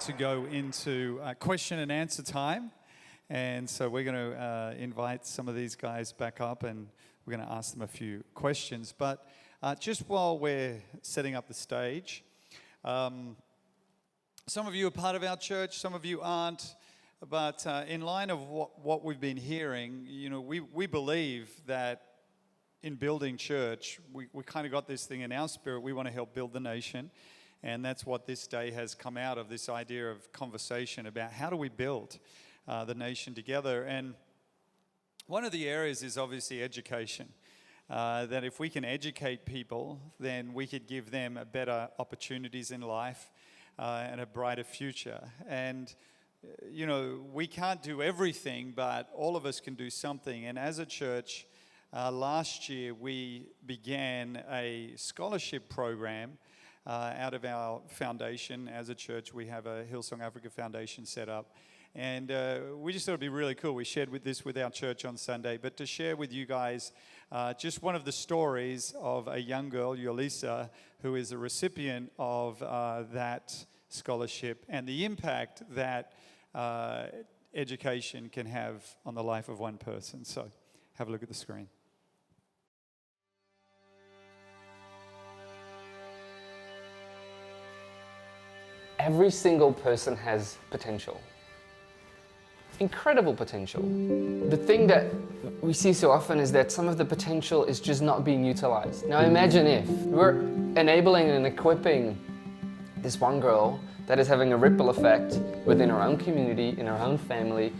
about to go into question and answer time. And so we're going to invite some of these guys back up and we're going to ask them a few questions. But just while we're setting up the stage, some of you are part of our church, some of you aren't. But in line of what we've been hearing, you know, we believe that in building church, we kind of got this thing in our spirit. We want to help build the nation. And that's what this day has come out of, this idea of conversation about how do we build the nation together. And one of the areas is obviously education. That if we can educate people, then we could give them a better opportunities in life and a brighter future. And you know, we can't do everything, but all of us can do something. And as a church, last year we began a scholarship program out of our foundation. As a church, we have a Hillsong Africa Foundation set up. And we just thought it'd be really cool. We shared this with our church on Sunday, but to share with you guys just one of the stories of a young girl, Yolisa, who is a recipient of that scholarship and the impact that education can have on the life of one person. So have a look at the screen. Every single person has potential. Incredible potential. The thing that we see so often is that some of the potential is just not being utilized. Now imagine if we're enabling and equipping this one girl that is having a ripple effect within our own community, in our own family.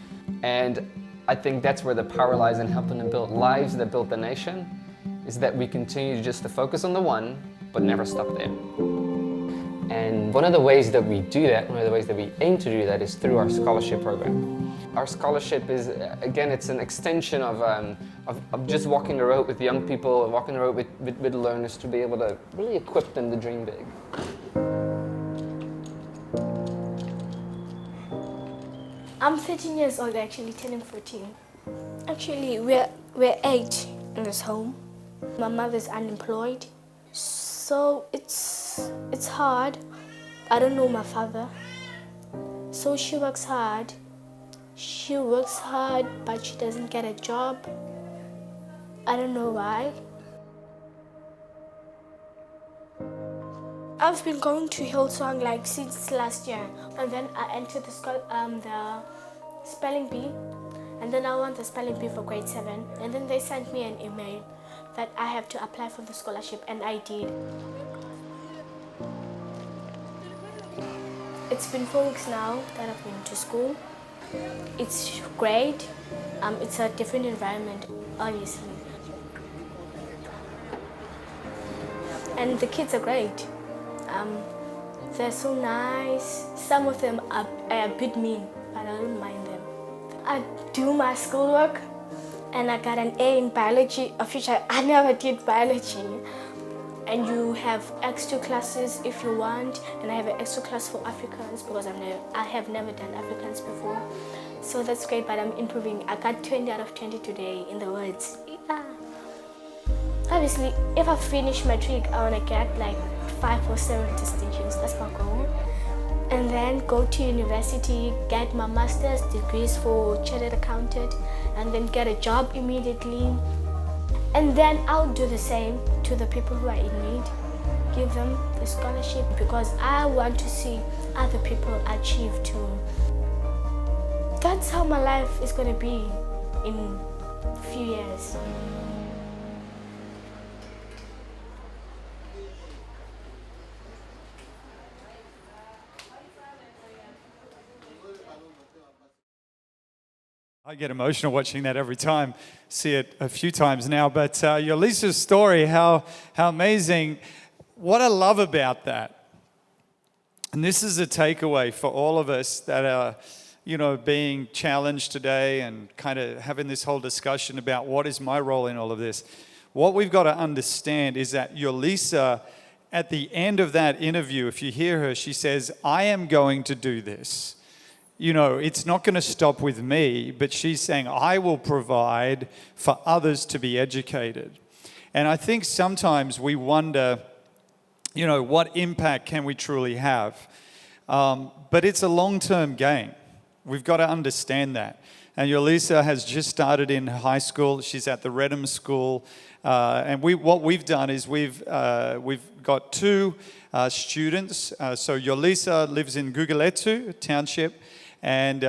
And I think that's where the power lies in helping to build lives that build the nation, is that we continue just to focus on the one, but never stop there. And one of the ways that we do that, one of the ways that we aim to do that is through our scholarship program. Our scholarship is, again, it's an extension of just walking the road with young people, walking the road with learners to be able to really equip them to dream big. I'm 13 years old, actually, turning 14. Actually, we're 8 in this home. My mother's unemployed, so it's hard. I don't know my father, so she works hard. She works hard, but she doesn't get a job. I don't know why. I've been going to Hillsong like since last year, and then I entered the spelling bee, and then I won the spelling bee for grade 7, and then they sent me an email that I have to apply for the scholarship, and I did. It's been 4 weeks now that I've been to school. It's great. It's a different environment, obviously. And the kids are great. They're so nice. Some of them are a bit mean, but I don't mind them. I do my schoolwork, and I got an A in biology, of which I never did biology. And you have extra classes if you want, and I have an extra class for Africans because I have never done Africans before. So that's great, but I'm improving. I got 20 out of 20 today in the words. Yeah. Obviously, if I finish matric, I want to get like 5 or 7 distinctions. That's my goal. And then go to university, get my master's degrees for chartered accountant, and then get a job immediately. And then I'll do the same to the people who are in need. Give them the scholarship because I want to see other people achieve too. That's how my life is going to be in a few years. I get emotional watching that every time. See it a few times now. But Yolisa's story, how amazing. What I love about that, and this is a takeaway for all of us that are, you know, being challenged today and kind of having this whole discussion about what is my role in all of this. What we've got to understand is that Yolisa, at the end of that interview, if you hear her, she says, I am going to do this. You know, it's not going to stop with me, but she's saying, I will provide for others to be educated. And I think sometimes we wonder, you know, what impact can we truly have? But it's a long-term game. We've got to understand that. And Yolisa has just started in high school. She's at the Redham School. And what we've done is we've got two students. So Yolisa lives in Guguletu Township and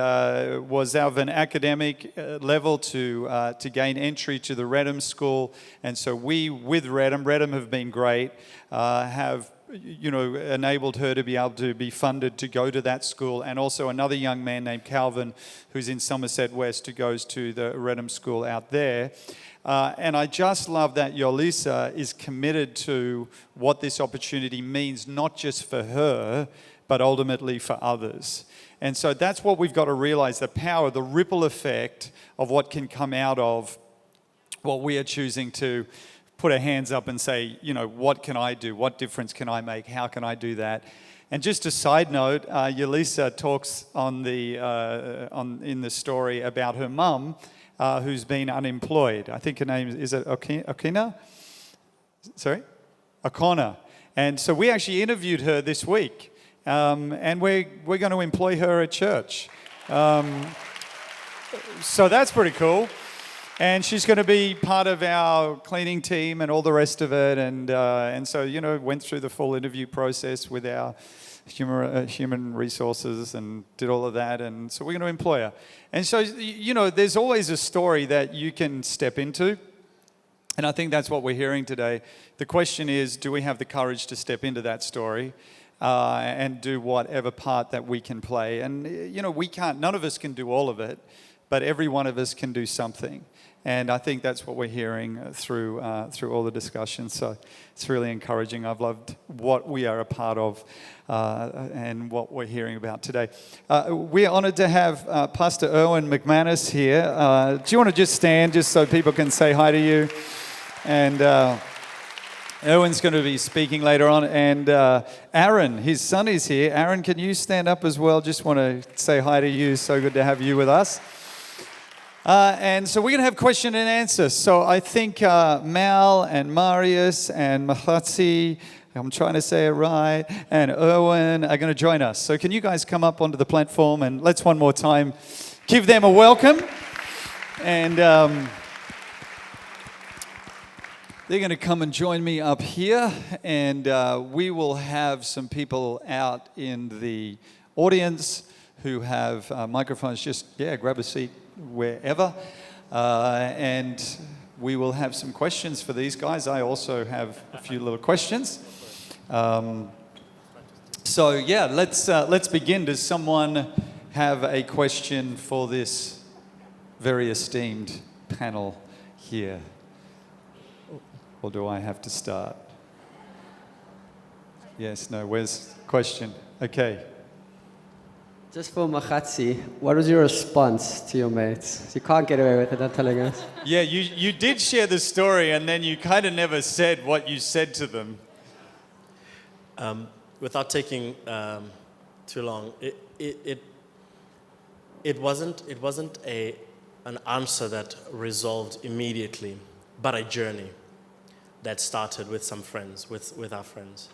was of an academic level to gain entry to the Redham School. And so we, with Redham have been great, have enabled her to be able to be funded to go to that school, and also another young man named Calvin who's in Somerset West who goes to the Redham School out there. And I just love that Yolisa is committed to what this opportunity means, not just for her, but ultimately for others. And so that's what we've got to realize, the power, the ripple effect of what can come out of what we are choosing to put our hands up and say, what can I do? What difference can I make? How can I do that? And just a side note, Yolisa talks in the story about her mum who's been unemployed. I think her name is it Okina? Sorry? Okona. And so we actually interviewed her this week. And we're going to employ her at church. So that's pretty cool. And she's going to be part of our cleaning team and all the rest of it. And so, went through the full interview process with our human resources and did all of that. And so we're going to employ her. And so, there's always a story that you can step into. And I think that's what we're hearing today. The question is, do we have the courage to step into that story and do whatever part that we can play? And, we can't, none of us can do all of it, but every one of us can do something. And I think that's what we're hearing through all the discussions. So it's really encouraging. I've loved what we are a part of and what we're hearing about today. We're honoured to have Pastor Erwin McManus here. Do you want to just stand just so people can say hi to you? And Erwin's going to be speaking later on. And Aaron, his son, is here. Aaron, can you stand up as well? Just want to say hi to you. So good to have you with us. And so we're going to have question and answer. So I think Mal and Marius and Mahatsi, I'm trying to say it right, and Erwin are going to join us. So can you guys come up onto the platform and let's one more time give them a welcome. And they're going to come and join me up here. And we will have some people out in the audience who have microphones. Just, grab a seat wherever, and we will have some questions for these guys. I also have a few little questions. Let's begin. Does someone have a question for this very esteemed panel here? Or do I have to start? Yes, no, where's the question? Okay. Just for Mahatsi, what was your response to your mates? You can't get away with it, not telling us. Yeah, you did share the story, and then you kind of never said what you said to them. Without taking too long, it wasn't an answer that resolved immediately, but a journey that started with some friends, with our friends,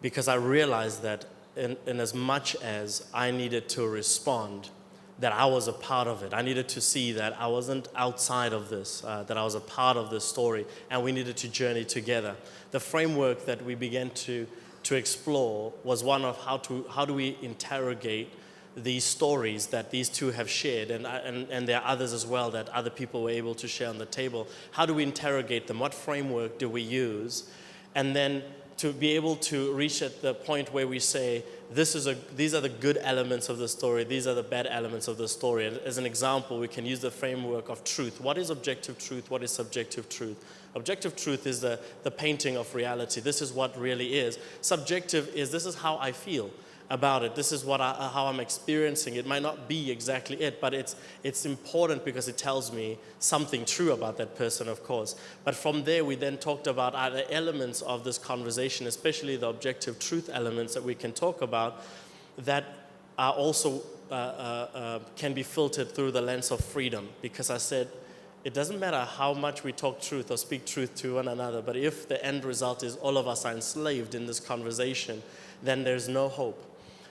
because I realized that. In as much as I needed to respond, that I was a part of it. I needed to see that I wasn't outside of this, that I was a part of this story, and we needed to journey together. The framework that we began to explore was one of how do we interrogate these stories that these two have shared, and there are others as well that other people were able to share on the table. How do we interrogate them? What framework do we use? And then to be able to reach at the point where we say, these are the good elements of the story, these are the bad elements of the story. And as an example, we can use the framework of truth. What is objective truth? What is subjective truth? Objective truth is the painting of reality. This is what really is. Subjective is, this is how I feel about it. This is how I'm experiencing it. It might not be exactly it, but it's important because it tells me something true about that person, of course. But from there, we then talked about other elements of this conversation, especially the objective truth elements that we can talk about, that are also can be filtered through the lens of freedom. Because I said, it doesn't matter how much we talk truth or speak truth to one another, but if the end result is all of us are enslaved in this conversation, then there's no hope.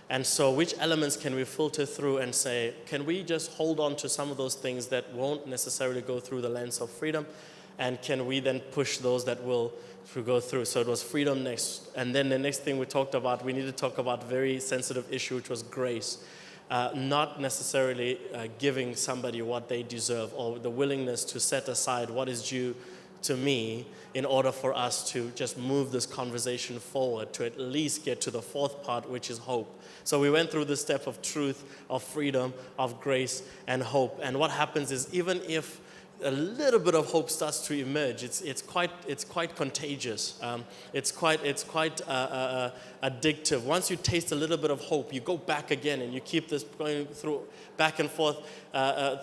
And so which elements can we filter through and say, can we just hold on to some of those things that won't necessarily go through the lens of freedom? And can we then push those that will go through? So it was freedom next. And then the next thing we talked about, we need to talk about a very sensitive issue, which was grace. Not necessarily giving somebody what they deserve, or the willingness to set aside what is due to me in order for us to just move this conversation forward to at least get to the fourth part, which is hope. So we went through the step of truth, of freedom, of grace, and hope. And what happens is, even if a little bit of hope starts to emerge, it's quite contagious. It's quite addictive. Once you taste a little bit of hope, you go back again, and you keep this going through back and forth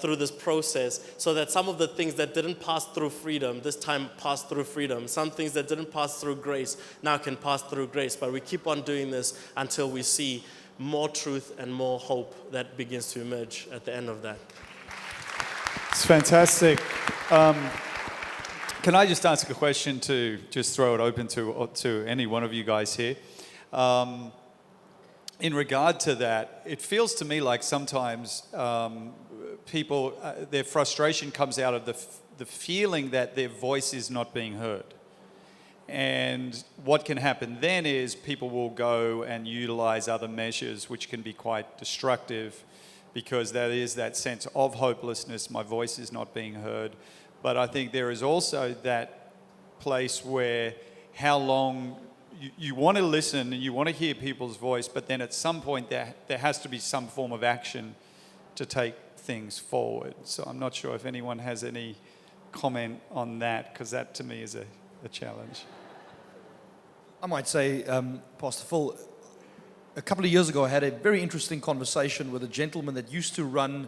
through this process, so that some of the things that didn't pass through freedom this time pass through freedom. Some things that didn't pass through grace now can pass through grace. But we keep on doing this until we see more truth and more hope that begins to emerge at the end of that. It's fantastic. Can I just ask a question to just throw it open to any one of you guys here? In regard to that, it feels to me like sometimes people, their frustration comes out of the feeling that their voice is not being heard. And what can happen then is people will go and utilize other measures, which can be quite destructive, because there is that sense of hopelessness. My voice is not being heard. But I think there is also that place where how long you want to listen and you want to hear people's voice, but then at some point there has to be some form of action to take things forward. So I'm not sure if anyone has any comment on that, because that to me is a challenge. I might say, Pastor Phil, a couple of years ago I had a very interesting conversation with a gentleman that used to run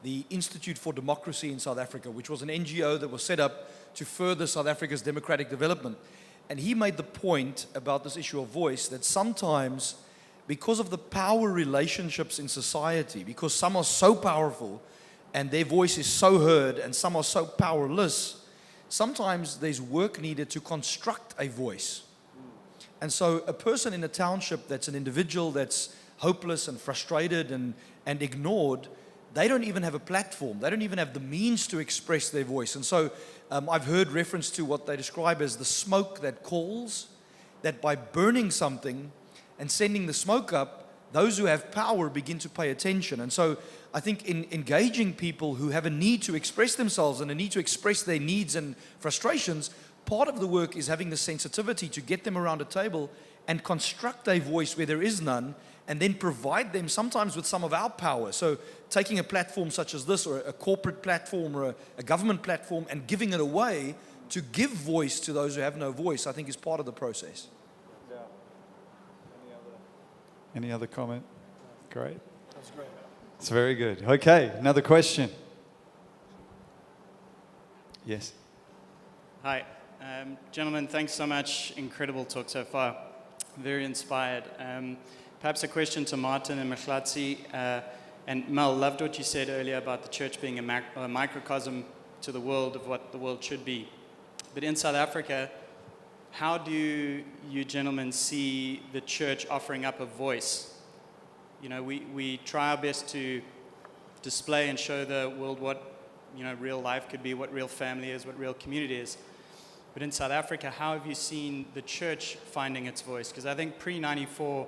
the Institute for Democracy in South Africa, which was an NGO that was set up to further South Africa's democratic development. And he made the point about this issue of voice, that sometimes, because of the power relationships in society, because some are so powerful and their voice is so heard and some are so powerless, sometimes there's work needed to construct a voice. And so a person in a township that's an individual that's hopeless and frustrated and ignored, they don't even have a platform. They don't even have the means to express their voice. And so I've heard reference to what they describe as the smoke that calls, that by burning something and sending the smoke up, those who have power begin to pay attention. And so I think in engaging people who have a need to express themselves and a need to express their needs and frustrations, part of the work is having the sensitivity to get them around a table and construct a voice where there is none, and then provide them sometimes with some of our power. So taking a platform such as this, or a corporate platform, or a government platform, and giving it away to give voice to those who have no voice, I think is part of the process. Yeah. Any other comment? Great. That's great. It's very good. Okay, another question. Yes. Hi. Gentlemen, thanks so much. Incredible talk so far. Very inspired. Perhaps a question to Martin and Mkhatsi. And Mel, loved what you said earlier about the church being a microcosm to the world of what the world should be. But in South Africa, how do you gentlemen see the church offering up a voice? You know, we try our best to display and show the world what, you know, real life could be, what real family is, what real community is. But in South Africa, how have you seen the church finding its voice? Because I think pre-94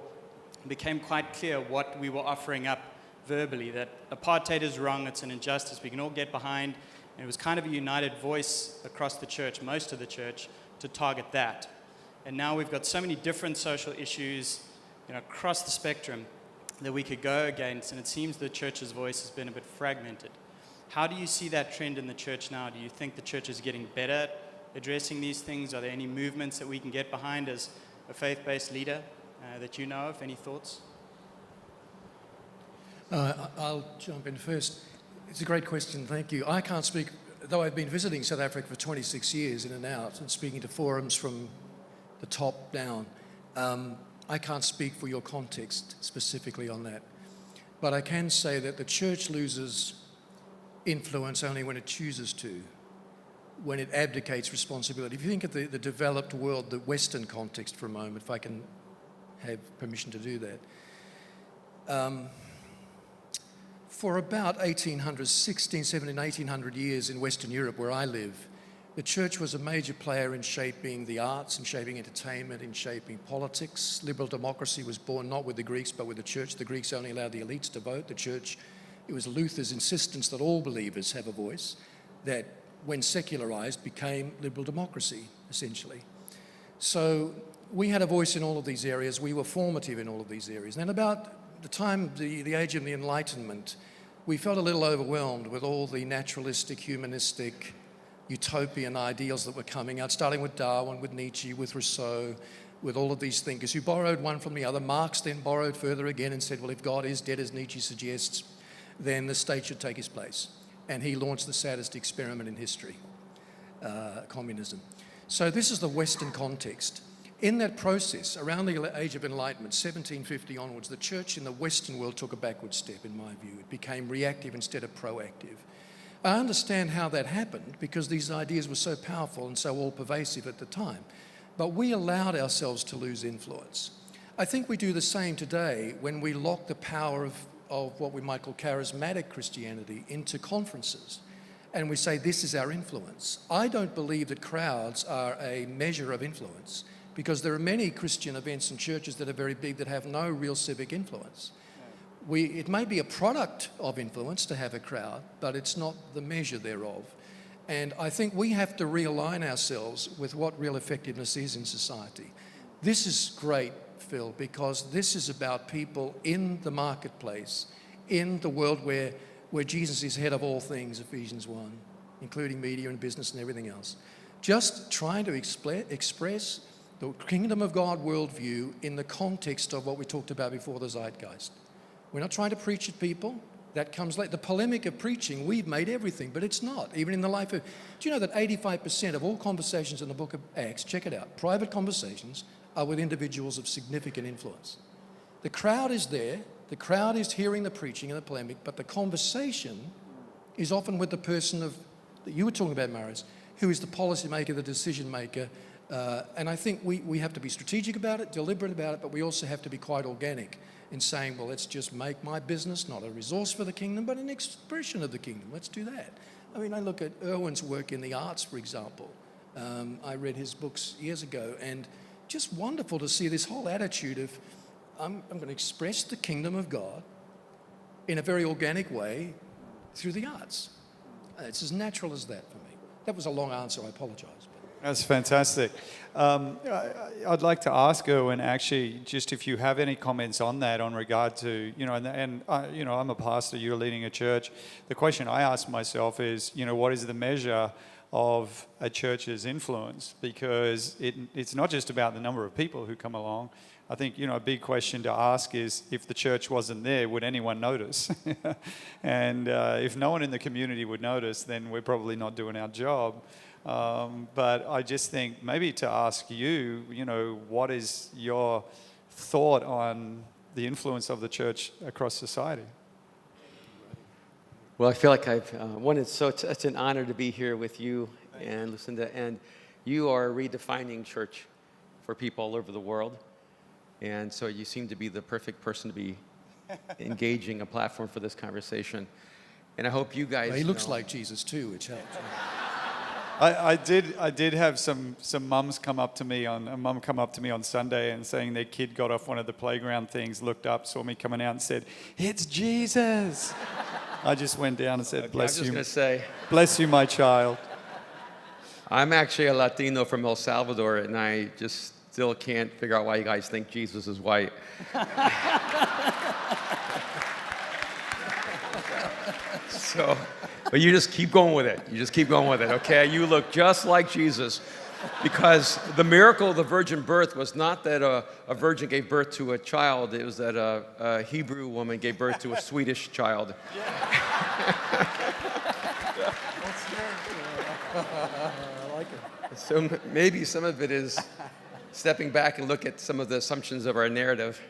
became quite clear what we were offering up verbally, that apartheid is wrong, it's an injustice, we can all get behind. And it was kind of a united voice across the church, most of the church, to target that. And now we've got so many different social issues, you know, across the spectrum that we could go against, and it seems the church's voice has been a bit fragmented. How do you see that trend in the church now? Do you think the church is getting better at addressing these things? Are there any movements that we can get behind as a faith-based leader that you know of? Any thoughts? I'll jump in first. It's a great question, thank you. I can't speak, though I've been visiting South Africa for 26 years in and out and speaking to forums from the top down. I can't speak for your context specifically on that. But I can say that the church loses influence only when it chooses to, when it abdicates responsibility. If you think of the developed world, the Western context for a moment, if I can have permission to do that, For about 1800 years in Western Europe, where I live, the church was a major player in shaping the arts, in shaping entertainment, in shaping politics. Liberal democracy was born not with the Greeks, but with the church. The Greeks only allowed the elites to vote. The church, it was Luther's insistence that all believers have a voice, that when secularized became liberal democracy, essentially. So we had a voice in all of these areas. We were formative in all of these areas. And about the time, the age of the Enlightenment, we felt a little overwhelmed with all the naturalistic, humanistic, utopian ideals that were coming out, starting with Darwin, with Nietzsche, with Rousseau, with all of these thinkers who borrowed one from the other. Marx then borrowed further again and said, well, if God is dead, as Nietzsche suggests, then the state should take his place. And he launched the saddest experiment in history, communism. So this is the Western context. In that process, around the age of enlightenment, 1750 onwards, the church in the Western world took a backward step, in my view. It became reactive instead of proactive. I understand how that happened because these ideas were so powerful and so all-pervasive at the time. But we allowed ourselves to lose influence. I think we do the same today when we lock the power of what we might call charismatic Christianity into conferences. And we say, this is our influence. I don't believe that crowds are a measure of influence because there are many Christian events and churches that are very big that have no real civic influence. It may be a product of influence to have a crowd, but it's not the measure thereof. And I think we have to realign ourselves with what real effectiveness is in society. This is great, Phil, because this is about people in the marketplace, in the world where Jesus is head of all things, Ephesians 1, including media and business and everything else. Just trying to express the kingdom of God worldview in the context of what we talked about before, the zeitgeist. We're not trying to preach at people. That comes late. The polemic of preaching, we've made everything, but it's not. Even in the life of... Do you know that 85% of all conversations in the book of Acts, check it out, private conversations, are with individuals of significant influence. The crowd is there. The crowd is hearing the preaching and the polemic, but the conversation is often with the person that you were talking about, Marius, who is the policymaker, the decision maker. And I think we have to be strategic about it, deliberate about it, but we also have to be quite organic in saying, well, let's just make my business not a resource for the kingdom, but an expression of the kingdom. Let's do that. I mean, I look at Irwin's work in the arts, for example. I read his books years ago, and just wonderful to see this whole attitude of, I'm going to express the kingdom of God in a very organic way through the arts. It's as natural as that for me. That was a long answer, I apologize. That's fantastic. I'd like to ask Erwin, actually, just if you have any comments on that, on regard to, I'm a pastor, you're leading a church. The question I ask myself is, what is the measure of a church's influence? Because it's not just about the number of people who come along. I think, a big question to ask is, if the church wasn't there, would anyone notice? And if no one in the community would notice, then we're probably not doing our job. But I just think maybe to ask you, what is your thought on the influence of the church across society? Well, I feel like it's an honor to be here with you and Lucinda, and you are redefining church for people all over the world. And so you seem to be the perfect person to be engaging a platform for this conversation. And I hope you guys Well, he looks like Jesus too, which helps. I did have some mums come up to me on Sunday and saying their kid got off one of the playground things, looked up, saw me coming out and said, "It's Jesus." I just went down and said, "Bless you." I was just going to say, "Bless you, my child." I'm actually a Latino from El Salvador, and I just still can't figure out why you guys think Jesus is white. So, but you just keep going with it. You just keep going with it, okay? You look just like Jesus, because the miracle of the virgin birth was not that a virgin gave birth to a child. It was that a Hebrew woman gave birth to a Swedish child. So maybe some of it is stepping back and look at some of the assumptions of our narrative.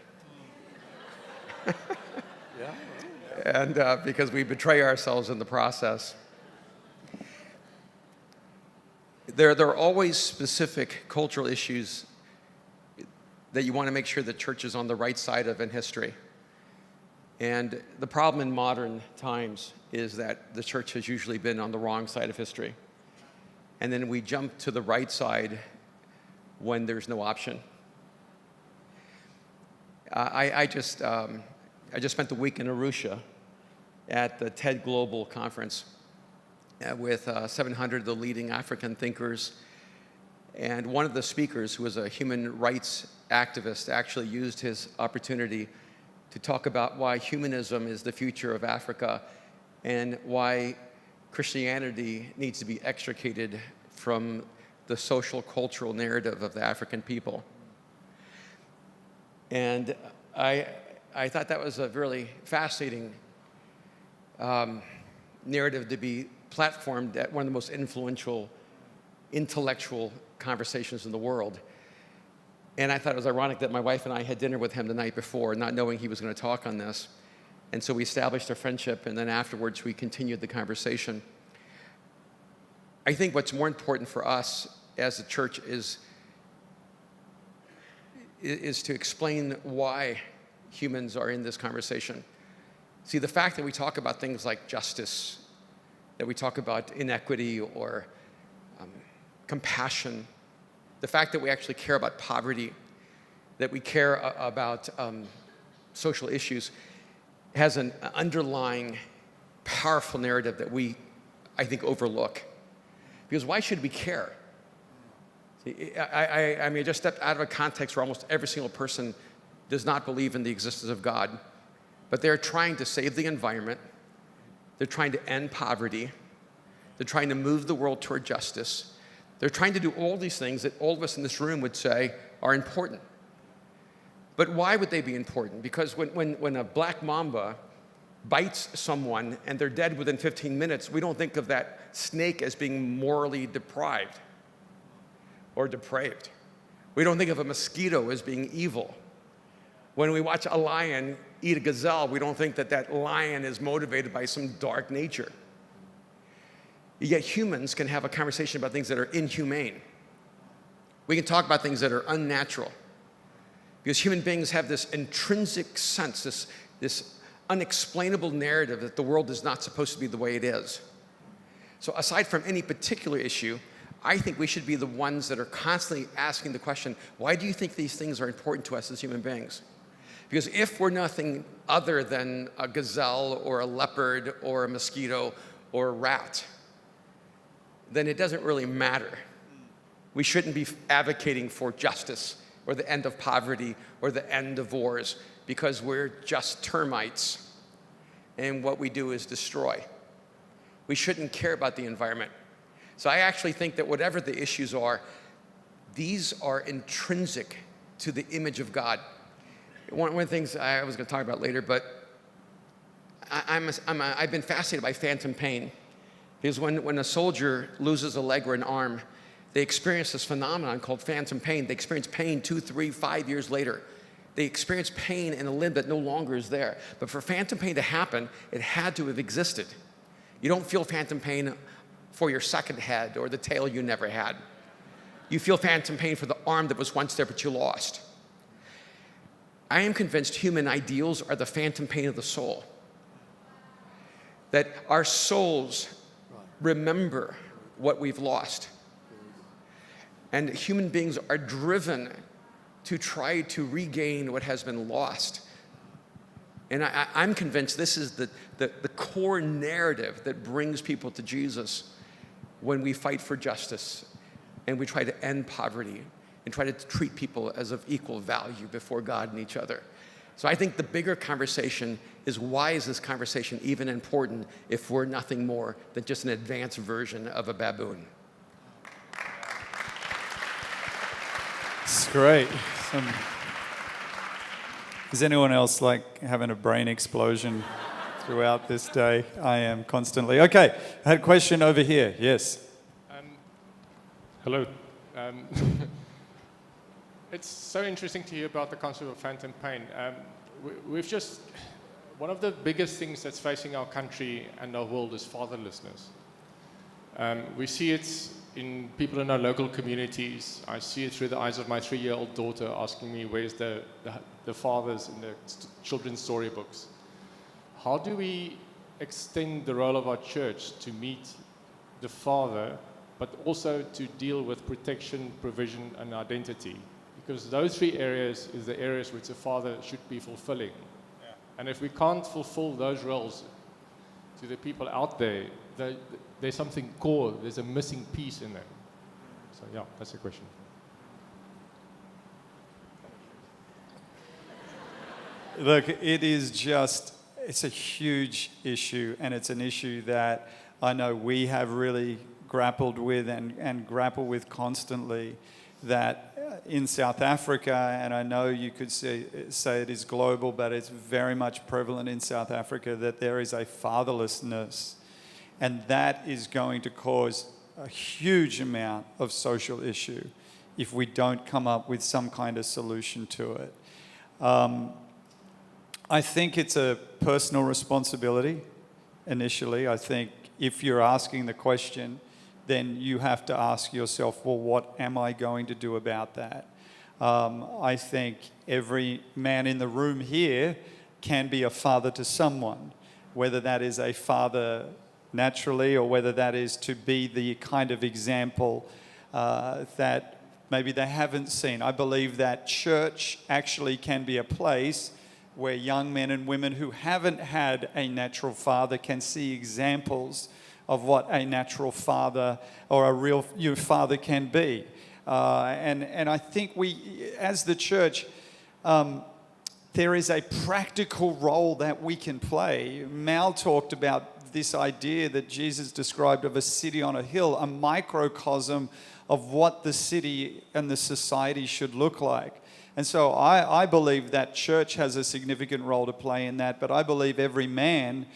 And because we betray ourselves in the process. There are always specific cultural issues that you want to make sure the church is on the right side of in history. And the problem in modern times is that the church has usually been on the wrong side of history. And then we jump to the right side when there's no option. I just spent the week in Arusha at the TED Global Conference with 700 of the leading African thinkers. And one of the speakers, who was a human rights activist, actually used his opportunity to talk about why humanism is the future of Africa and why Christianity needs to be extricated from the social cultural narrative of the African people. And I thought that was a really fascinating narrative to be platformed at one of the most influential intellectual conversations in the world. And I thought it was ironic that my wife and I had dinner with him the night before, not knowing he was going to talk on this. And so we established a friendship, and then afterwards we continued the conversation. I think what's more important for us as a church is to explain why humans are in this conversation. See, the fact that we talk about things like justice, that we talk about inequity or compassion, the fact that we actually care about poverty, that we care about social issues, has an underlying powerful narrative that we, I think, overlook. Because why should we care? See, I mean, I just stepped out of a context where almost every single person does not believe in the existence of God, but they're trying to save the environment, they're trying to end poverty, they're trying to move the world toward justice. They're trying to do all these things that all of us in this room would say are important. But why would they be important? Because when a black mamba bites someone and they're dead within 15 minutes, we don't think of that snake as being morally deprived or depraved. We don't think of a mosquito as being evil. When we watch a lion eat a gazelle, we don't think that that lion is motivated by some dark nature. Yet humans can have a conversation about things that are inhumane. We can talk about things that are unnatural. Because human beings have this intrinsic sense, this unexplainable narrative that the world is not supposed to be the way it is. So aside from any particular issue, I think we should be the ones that are constantly asking the question, why do you think these things are important to us as human beings? Because if we're nothing other than a gazelle or a leopard or a mosquito or a rat, then it doesn't really matter. We shouldn't be advocating for justice or the end of poverty or the end of wars because we're just termites and what we do is destroy. We shouldn't care about the environment. So I actually think that whatever the issues are, these are intrinsic to the image of God. One of the things I was going to talk about later, but I've been fascinated by phantom pain. Because when a soldier loses a leg or an arm, they experience this phenomenon called phantom pain. They experience pain 2, 3, 5 years later. They experience pain in a limb that no longer is there. But for phantom pain to happen, it had to have existed. You don't feel phantom pain for your second head or the tail you never had. You feel phantom pain for the arm that was once there but you lost. I am convinced human ideals are the phantom pain of the soul. That our souls remember what we've lost. And human beings are driven to try to regain what has been lost. And I'm convinced this is the core narrative that brings people to Jesus when we fight for justice and we try to end poverty and try to treat people as of equal value before God and each other. So I think the bigger conversation is, why is this conversation even important if we're nothing more than just an advanced version of a baboon? It's great. Is anyone else like having a brain explosion throughout this day? I am constantly. Okay, I had a question over here. Yes. Hello. It's so interesting to hear about the concept of phantom pain. One of the biggest things that's facing our country and our world is fatherlessness. We see it in people in our local communities. I see it through the eyes of my 3-year-old daughter asking me where's the fathers in the children's storybooks. how do we extend the role of our church to meet the Father, but also to deal with protection, provision, and identity? Because those three areas is the areas which the Father should be fulfilling. And if we can't fulfill those roles to the people out there, there's something core, there's a missing piece in there. So yeah, that's the question. Look, it's a huge issue, and it's an issue that I know we have really grappled with and grapple with constantly, that in South Africa, and I know you could say it is global, but it's very much prevalent in South Africa, that there is a fatherlessness, and that is going to cause a huge amount of social issue if we don't come up with some kind of solution to it. I think it's a personal responsibility initially. I think if you're asking the question, then you have to ask yourself, well, what am I going to do about that? I think every man in the room here can be a father to someone, whether that is a father naturally or whether that is to be the kind of example that maybe they haven't seen. I believe that church actually can be a place where young men and women who haven't had a natural father can see examples of what a natural father or a real father can be. And I think we, as the church, there is a practical role that we can play. Mal talked about this idea that Jesus described of a city on a hill, a microcosm of what the city and the society should look like. And so I believe that church has a significant role to play in that, but I believe every man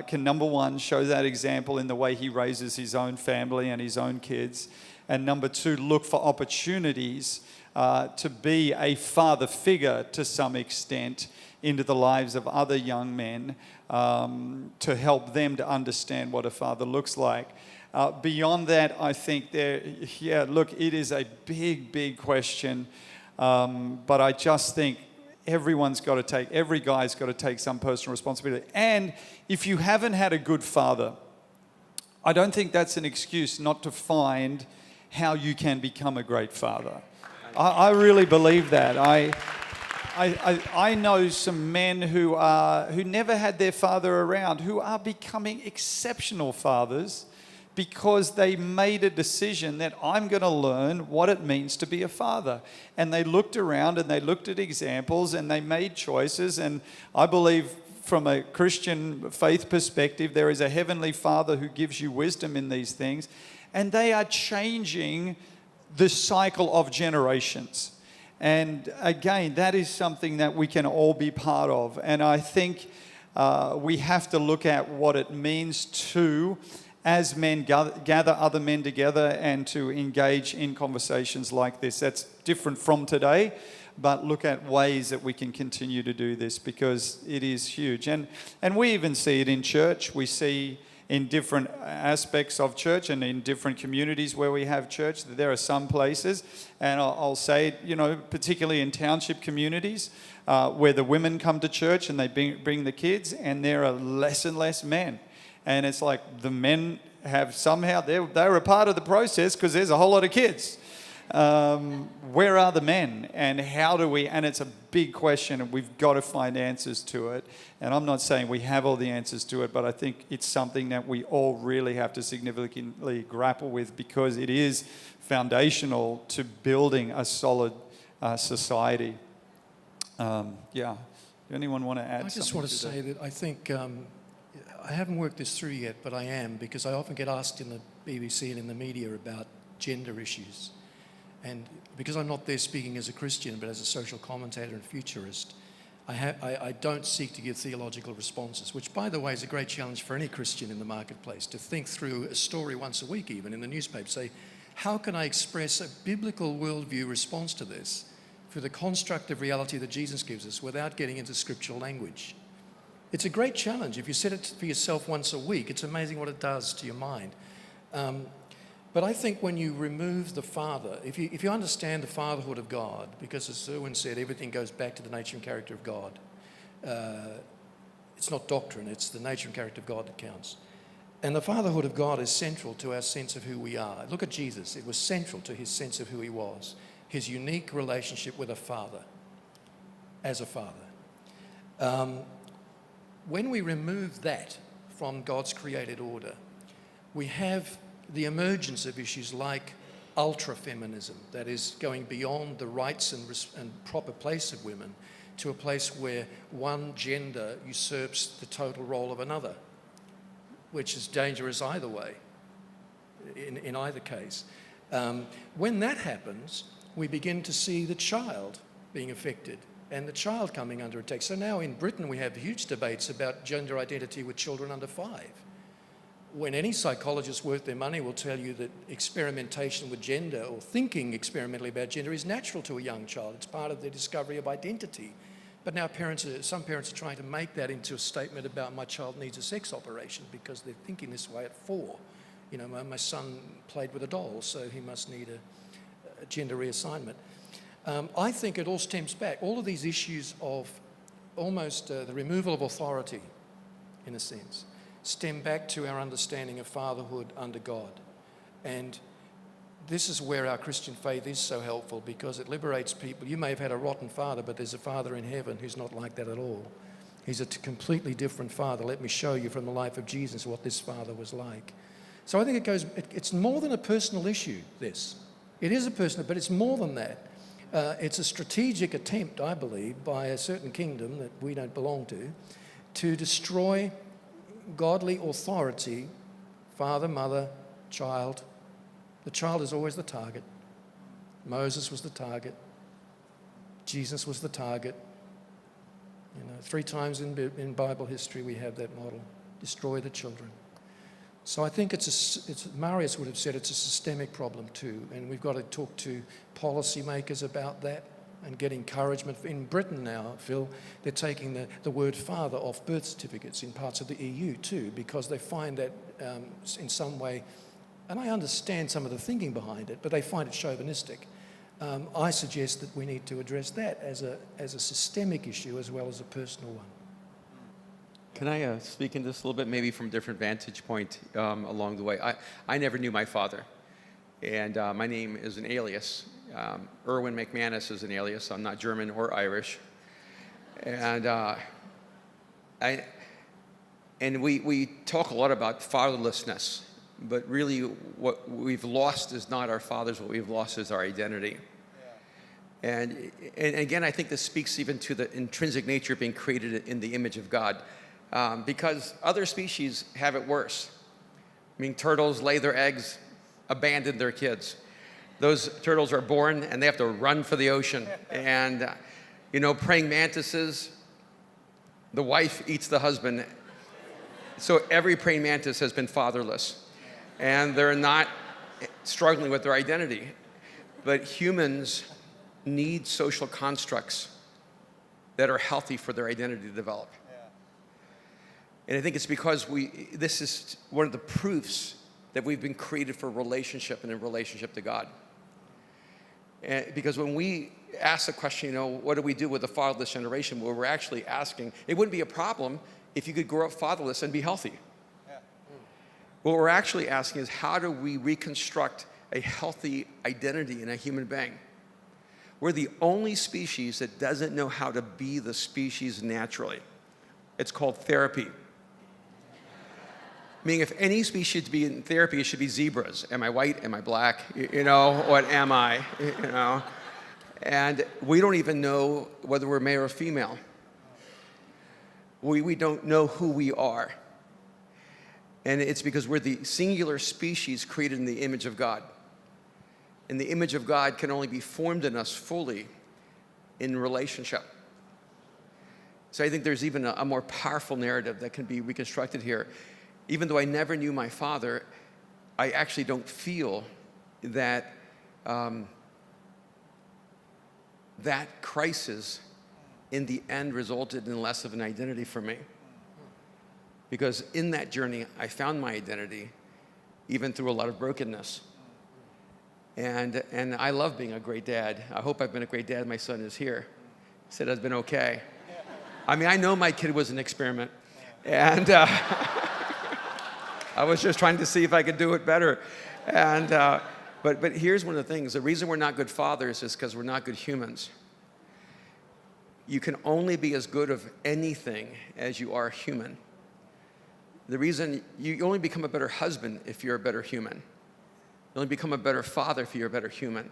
can, number one, show that example in the way he raises his own family and his own kids, and number two, look for opportunities to be a father figure to some extent into the lives of other young men, to help them to understand what a father looks like. Beyond that, I think it is a big, big question. But I just think every guy's got to take some personal responsibility. And if you haven't had a good father, I don't think that's an excuse not to find how you can become a great father. I really believe that. I know some men who never had their father around, who are becoming exceptional fathers, because they made a decision that I'm going to learn what it means to be a father. And they looked around and they looked at examples and they made choices. And I believe from a Christian faith perspective, there is a heavenly Father who gives you wisdom in these things. And they are changing the cycle of generations. And again, that is something that we can all be part of. And I think we have to look at what it means to, as men, gather other men together and to engage in conversations like this. That's different from today, but look at ways that we can continue to do this, because it is huge. And we even see it in church. We see in different aspects of church and in different communities where we have church that there are some places, and I'll say, particularly in township communities, where the women come to church and they bring the kids, and there are less and less men. And it's like the men have somehow, they're a part of the process because there's a whole lot of kids. Where are the men? And how do we, and it's a big question and we've got to find answers to it. And I'm not saying we have all the answers to it, but I think it's something that we all really have to significantly grapple with, because it is foundational to building a solid society. Anyone want to add something? I just want to say that I think, I haven't worked this through yet, but I am, because I often get asked in the BBC and in the media about gender issues. And because I'm not there speaking as a Christian, but as a social commentator and futurist, I don't seek to give theological responses, which, by the way, is a great challenge for any Christian in the marketplace, to think through a story once a week, even in the newspaper, say, how can I express a biblical worldview response to this for the construct of reality that Jesus gives us without getting into scriptural language? It's a great challenge. If you set it for yourself once a week, it's amazing what it does to your mind. But I think when you remove the Father, if you understand the fatherhood of God, because as Erwin said, everything goes back to the nature and character of God, It's not doctrine, it's the nature and character of God that counts. And the fatherhood of God is central to our sense of who we are. Look at Jesus. It was central to his sense of who he was, his unique relationship with a father, as a father. When we remove that from God's created order, we have the emergence of issues like ultra-feminism, that is going beyond the rights and proper place of women to a place where one gender usurps the total role of another, which is dangerous either way, in either case. When that happens, we begin to see the child being affected and the child coming under attack. So now in Britain we have huge debates about gender identity with children under 5. When any psychologist worth their money will tell you that experimentation with gender or thinking experimentally about gender is natural to a young child. It's part of their discovery of identity. But now some parents are trying to make that into a statement about my child needs a sex operation because they're thinking this way at 4. You know, my son played with a doll, so he must need a gender reassignment. I think it all stems back. All of these issues of almost the removal of authority, in a sense, stem back to our understanding of fatherhood under God. And this is where our Christian faith is so helpful, because it liberates people. You may have had a rotten father, but there's a father in heaven who's not like that at all. He's a completely different father. Let me show you from the life of Jesus what this father was like. So I think it's more than a personal issue, this. It is a personal, but it's more than that. It's a strategic attempt, I believe, by a certain kingdom that we don't belong to destroy godly authority, father, mother, child. The child is always the target. Moses was the target. Jesus was the target. You know, 3 times in Bible history we have that model. Destroy the children. So I think Marius would have said it's a systemic problem too, and we've got to talk to policymakers about that and get encouragement. In Britain now, Phil, they're taking the word father off birth certificates in parts of the EU too, because they find that in some way, and I understand some of the thinking behind it, but they find it chauvinistic. I suggest that we need to address that as a systemic issue as well as a personal one. Can I speak into this a little bit, maybe from a different vantage point along the way? I never knew my father, and my name is an alias. Erwin McManus is an alias. I'm not German or Irish. And we talk a lot about fatherlessness, but really what we've lost is not our fathers. What we've lost is our identity. Yeah. And again, I think this speaks even to the intrinsic nature of being created in the image of God. Because other species have it worse. I mean, turtles lay their eggs, abandon their kids. Those turtles are born and they have to run for the ocean. And, praying mantises, the wife eats the husband. So every praying mantis has been fatherless. And they're not struggling with their identity. But humans need social constructs that are healthy for their identity to develop. And I think it's because this is one of the proofs that we've been created for relationship and in relationship to God. And because when we ask the question, what do we do with the fatherless generation? Well, we're actually asking, it wouldn't be a problem if you could grow up fatherless and be healthy. Yeah. What we're actually asking is, how do we reconstruct a healthy identity in a human being? We're the only species that doesn't know how to be the species naturally. It's called therapy. Meaning, if any species should be in therapy, it should be zebras. Am I white? Am I black? What am I? And we don't even know whether we're male or female. We don't know who we are. And it's because we're the singular species created in the image of God. And the image of God can only be formed in us fully in relationship. So I think there's even a more powerful narrative that can be reconstructed here. Even though I never knew my father, I actually don't feel that that crisis in the end resulted in less of an identity for me. Because in that journey, I found my identity, even through a lot of brokenness. And I love being a great dad. I hope I've been a great dad. My son is here. He said I've been okay. I mean, I know my kid was an experiment. And I was just trying to see if I could do it better. And, but here's one of the things. The reason we're not good fathers is because we're not good humans. You can only be as good of anything as you are human. The reason you only become a better husband if you're a better human. You only become a better father if you're a better human.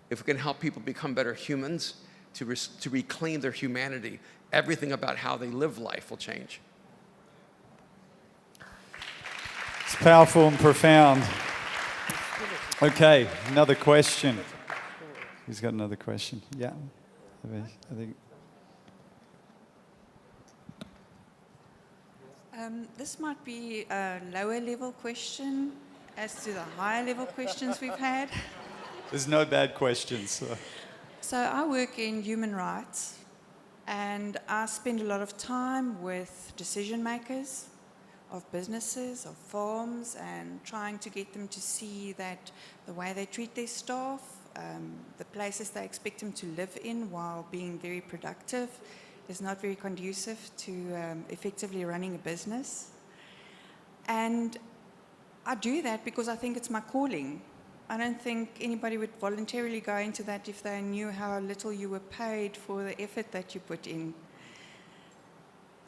If we can help people become better humans to reclaim their humanity, everything about how they live life will change. It's powerful and profound. Okay, another question. Who's got another question? Yeah, I think. This might be a lower level question as to the higher level questions we've had. There's no bad questions. So I work in human rights and I spend a lot of time with decision makers of businesses, of farms, and trying to get them to see that the way they treat their staff, the places they expect them to live in while being very productive, is not very conducive to effectively running a business. And I do that because I think it's my calling. I don't think anybody would voluntarily go into that if they knew how little you were paid for the effort that you put in.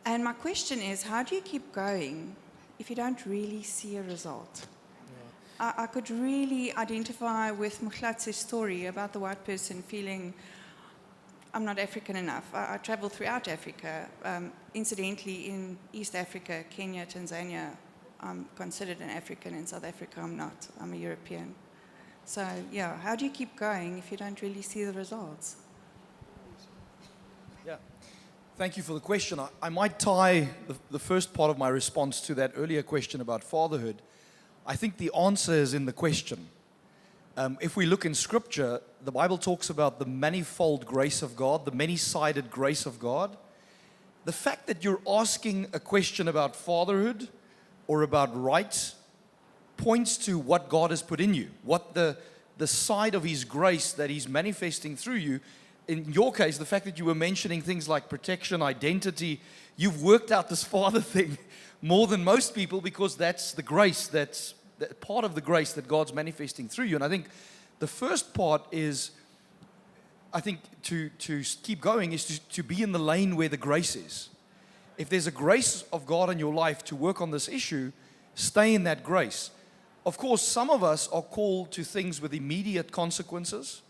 And my question is, how do you keep going if you don't really see a result? Yeah. I could really identify with Mokhlatsi's story about the white person feeling, I'm not African enough. I travel throughout Africa. Incidentally, in East Africa, Kenya, Tanzania, I'm considered an African. In South Africa, I'm not. I'm a European. So, yeah, how do you keep going if you don't really see the results? Yeah. Thank you for the question. I might tie the first part of my response to that earlier question about fatherhood. I think the answer is in the question. If we look in Scripture, the Bible talks about the manifold grace of God, the many-sided grace of God. The fact that you're asking a question about fatherhood or about rights points to what God has put in you, what the side of His grace that He's manifesting through you. In your case, the fact that you were mentioning things like protection, identity, you've worked out this father thing more than most people because that's the grace, that's part of the grace that God's manifesting through you. And I think the first part is, I think to keep going is to be in the lane where the grace is. If there's a grace of God in your life to work on this issue, stay in that grace. Of course, some of us are called to things with immediate consequences.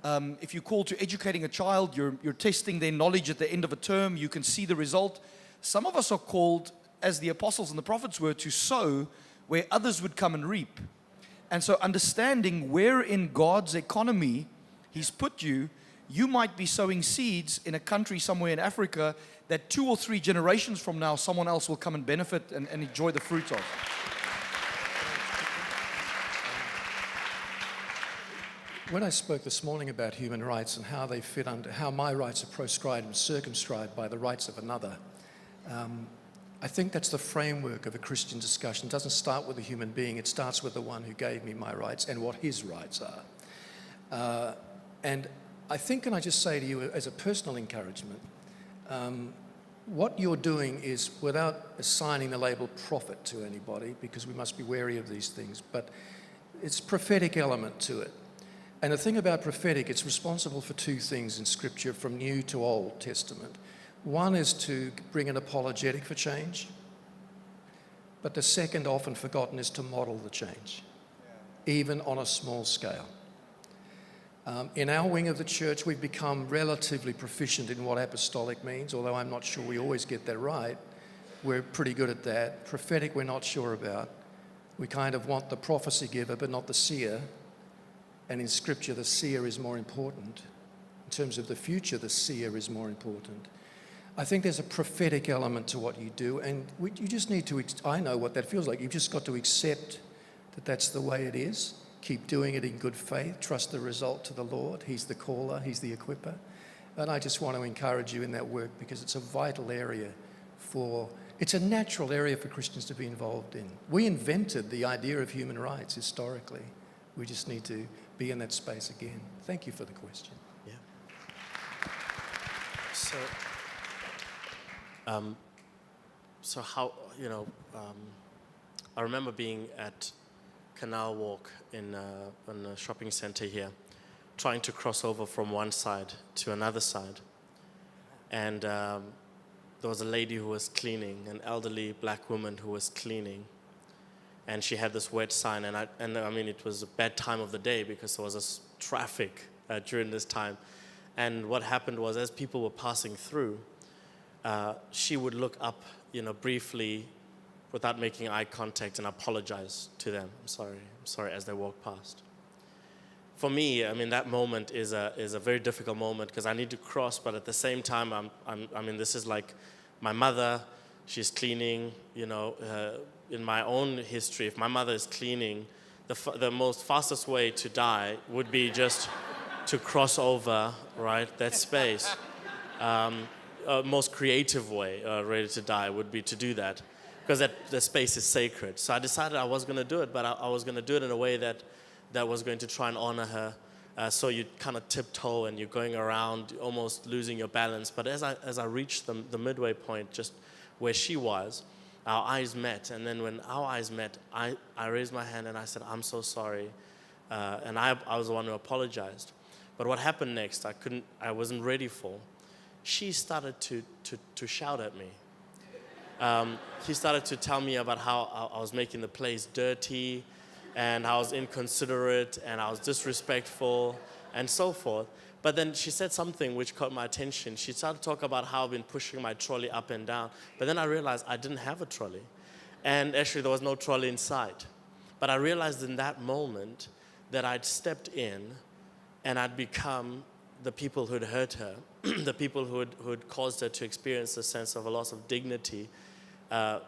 If you're called to educating a child, you're testing their knowledge at the end of a term, you can see the result. Some of us are called, as the apostles and the prophets were, to sow where others would come and reap. And so understanding where in God's economy He's put you, you might be sowing seeds in a country somewhere in Africa that 2 or 3 generations from now, someone else will come and benefit and enjoy the fruit of. When I spoke this morning about human rights and how they fit under, how my rights are proscribed and circumscribed by the rights of another, I think that's the framework of a Christian discussion. It doesn't start with a human being, it starts with the one who gave me my rights and what his rights are. And I think, can I just say to you as a personal encouragement, what you're doing is, without assigning the label prophet to anybody, because we must be wary of these things, but it's a prophetic element to it. And the thing about prophetic, it's responsible for 2 things in Scripture from New to Old Testament. One is to bring an apologetic for change, but the second, often forgotten, is to model the change, even on a small scale. In our wing of the church, we've become relatively proficient in what apostolic means, although I'm not sure we always get that right. We're pretty good at that. Prophetic, we're not sure about. We kind of want the prophecy giver, but not the seer. And in Scripture, the seer is more important. In terms of the future, the seer is more important. I think there's a prophetic element to what you do, and you just need to, I know what that feels like. You've just got to accept that that's the way it is. Keep doing it in good faith. Trust the result to the Lord. He's the caller. He's the equipper. And I just want to encourage you in that work because it's a vital area it's a natural area for Christians to be involved in. We invented the idea of human rights historically. We just need to be in that space again. Thank you for the question. Yeah. So, so how, I remember being at Canal Walk in a shopping center here, trying to cross over from one side to another side. And there was a lady who was cleaning, an elderly black woman who was cleaning. And she had this wet sign, and I mean, it was a bad time of the day because there was traffic during this time. And what happened was, as people were passing through, she would look up, briefly, without making eye contact, and apologize to them. I'm sorry, as they walked past. For me, I mean, that moment is a very difficult moment because I need to cross, but at the same time, I mean, this is like my mother. She's cleaning, in my own history, if my mother is cleaning, the most fastest way to die would be just to cross over, right, that space. Most creative way, ready to die, would be to do that, because the space is sacred. So I decided I was going to do it, but I was going to do it in a way that was going to try and honor her. So you kind of tiptoe and you're going around, almost losing your balance. But as I reached the midway point, just where she was, our eyes met, and then when our eyes met, I raised my hand and I said, "I'm so sorry," and I was the one who apologized. But what happened next, I wasn't ready for. She started to shout at me. He started to tell me about how I was making the place dirty, and I was inconsiderate, and I was disrespectful, and so forth. But then she said something which caught my attention. She started to talk about how I've been pushing my trolley up and down. But then I realized I didn't have a trolley. And actually there was no trolley in sight. But I realized in that moment that I'd stepped in and I'd become the people who'd hurt her, the people who'd caused her to experience a sense of a loss of dignity. I'd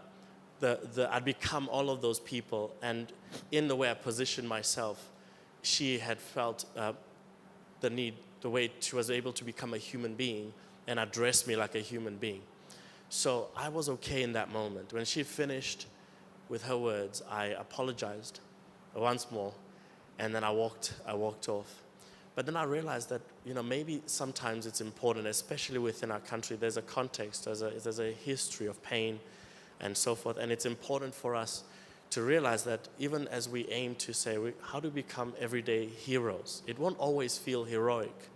become all of those people. And in the way I positioned myself, she had felt the way she was able to become a human being and address me like a human being. So I was okay in that moment. When she finished with her words, I apologized once more, and then I walked off. But then I realized that, maybe sometimes it's important, especially within our country, there's a context, there's a history of pain and so forth, and it's important for us to realize that even as we aim to say, how do we become everyday heroes? It won't always feel heroic.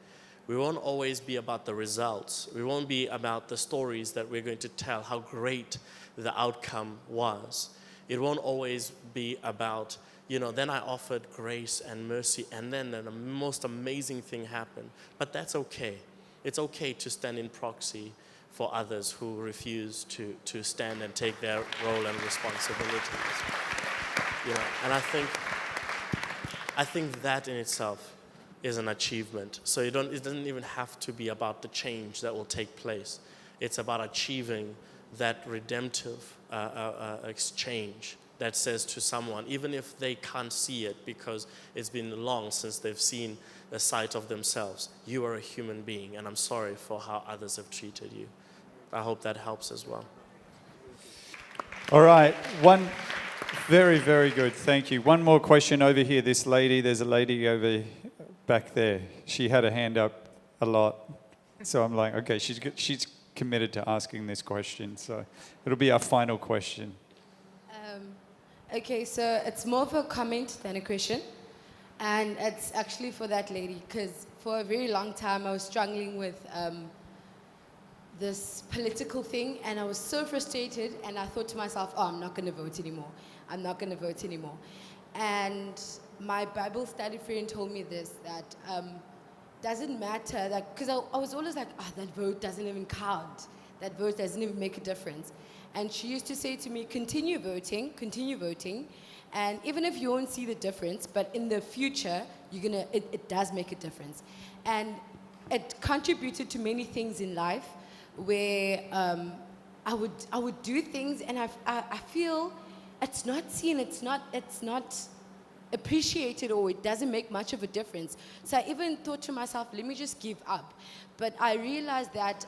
We won't always be about the results. We won't be about the stories that we're going to tell, how great the outcome was. It won't always be about, then I offered grace and mercy, and then the most amazing thing happened. But that's okay. It's okay to stand in proxy for others who refuse to stand and take their role and responsibilities. And I think that in itself is an achievement. So it doesn't even have to be about the change that will take place. It's about achieving that redemptive exchange that says to someone, even if they can't see it because it's been long since they've seen the sight of themselves, you are a human being, and I'm sorry for how others have treated you. I hope that helps as well. All right, very, very good. Thank you. One more question over here. This lady, there's a lady over back there. She had her hand up a lot. So I'm like, okay, she's committed to asking this question. So it'll be our final question. Okay, so it's more of a comment than a question. And it's actually for that lady, because for a very long time I was struggling with this political thing, and I was so frustrated, and I thought to myself, I'm not going to vote anymore. I'm not going to vote anymore. And my Bible study friend told me this, that doesn't matter, because I was always like, that vote doesn't even count. That vote doesn't even make a difference. And she used to say to me, continue voting, and even if you won't see the difference, but in the future, it does make a difference. And it contributed to many things in life where I would do things, and I feel it's not seen, it's not appreciated, or it doesn't make much of a difference. So I even thought to myself, let me just give up. But I realized that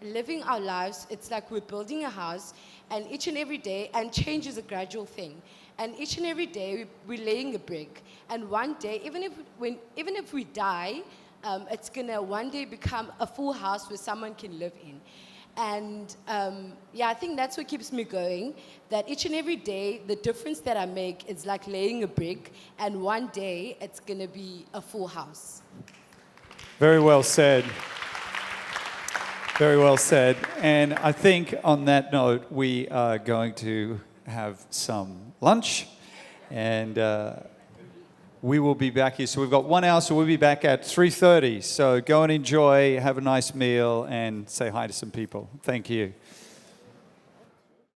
living our lives, it's like we're building a house, and each and every day, and change is a gradual thing. And each and every day, we're laying a brick. And one day, even if we die, it's gonna one day become a full house where someone can live in. And yeah, I think that's what keeps me going. That each and every day, the difference that I make is like laying a brick, and one day it's gonna be a full house. Very well said. Very well said. And I think on that note, we are going to have some lunch, and we will be back here. So we've got 1 hour, so we'll be back at 3:30. So go and enjoy, have a nice meal, and say hi to some people. Thank you.